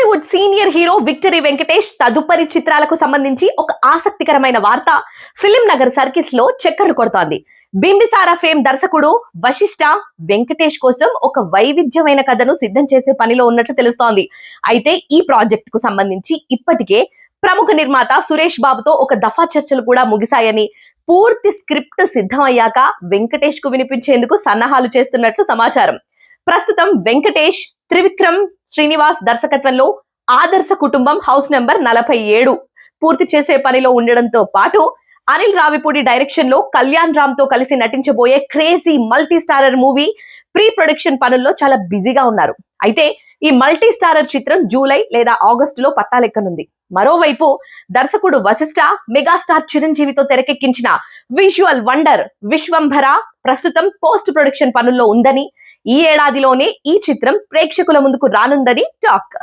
Tollywood senior hero victory Venkatesh తదుపరి చిత్రాలకు సంబంధించి ఒక ఆసక్తికరమైన వార్త ఫిలిం నగర్ సర్కిల్స్ లో చక్కర్లు కొడుతోంది. బింబిసారా ఫేమ్ దర్శకుడు వశిష్ఠ వెంకటేష్ కోసం ఒక వైవిధ్యమైన కథను సిద్ధం చేసే పనిలో ఉన్నట్లు తెలుస్తోంది. అయితే ఈ ప్రాజెక్ట్ కు సంబంధించి ఇప్పటికే ప్రముఖ నిర్మాత సురేష్ బాబుతో ఒక దఫా చర్చలు కూడా ముగిశాయని, పూర్తి స్క్రిప్ట్ సిద్ధమయ్యాక వెంకటేష్ కు వినిపించేందుకు సన్నాహాలు చేస్తున్నట్లు సమాచారం. ప్రస్తుతం వెంకటేష్ త్రివిక్రమ్ శ్రీనివాస్ దర్శకత్వంలో ఆదర్శ కుటుంబం హౌస్ నెంబర్ 47 పూర్తి చేసే పనిలో ఉండడంతో పాటు అనిల్ రావిపూడి డైరెక్షన్ లో కళ్యాణ్ రామ్ తో కలిసి నటించబోయే crazy multi starrer movie pre production పనుల్లో చాలా బిజీగా ఉన్నారు. అయితే ఈ మల్టీ స్టారర్ చిత్రం జూలై లేదా ఆగస్టులో పట్టాలెక్కనుంది. మరోవైపు దర్శకుడు వశిష్ఠ మెగాస్టార్ చిరంజీవితో తెరకెక్కించిన విజువల్ వండర్ విశ్వంభర ప్రస్తుతం పోస్ట్ ప్రొడక్షన్ పనుల్లో ఉందని, ఈ ఏడాదిలోనే ఈ చిత్రం ప్రేక్షకుల ముందుకు రానుందని టాక్.